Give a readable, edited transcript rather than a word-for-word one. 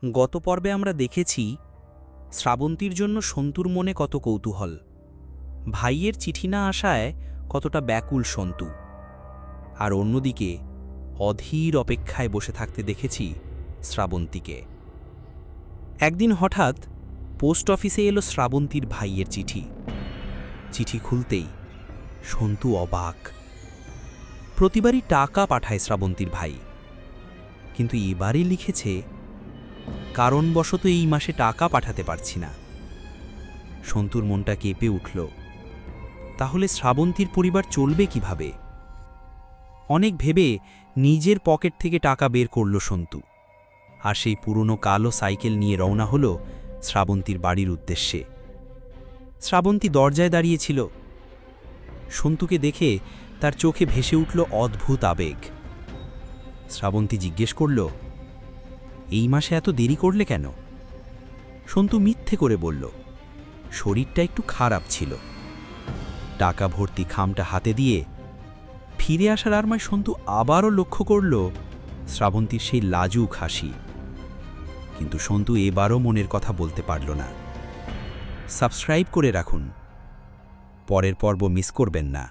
গত পর্বে আমরা দেখেছি শ্রাবন্তীর জন্য সন্তুর মনে কত কৌতূহল, ভাইয়ের চিঠি না আসায় কতটা ব্যাকুল সন্তু। আর অন্যদিকে অধীর অপেক্ষায় বসে থাকতে দেখেছি শ্রাবন্তীকে। একদিন হঠাৎ পোস্ট অফিসে এলো শ্রাবন্তীর ভাইয়ের চিঠি। চিঠি খুলতেই সন্তু অবাক। প্রতিবারই টাকা পাঠায় শ্রাবন্তীর ভাই, কিন্তু এবারে লিখেছে কারণবশত এই মাসে টাকা পাঠাতে পারছি না। সন্তুর মনটা কেঁপে উঠল। তাহলে শ্রাবন্তীর পরিবার চলবে কিভাবে? অনেক ভেবে নিজের পকেট থেকে টাকা বের করল সন্তু, আর সেই পুরনো কালো সাইকেল নিয়ে রওনা হল শ্রাবন্তীর বাড়ির উদ্দেশ্যে। শ্রাবন্তী দরজায় দাঁড়িয়েছিল। সন্তুকে দেখে তার চোখে ভেসে উঠল অদ্ভুত আবেগ। শ্রাবন্তী জিজ্ঞেস করল, এই মাসে এত দেরি করলে কেন? সন্তু মিথ্যে করে বলল, শরীরটা একটু খারাপ ছিল। টাকা ভর্তি খামটা হাতে দিয়ে ফিরে আসার আরমায় সন্তু আবারও লক্ষ্য করল শ্রাবন্তীর সেই লাজুক হাসি। কিন্তু সন্তু এবারও মনের কথা বলতে পারল না। সাবস্ক্রাইব করে রাখুন, পরের পর্ব মিস করবেন না।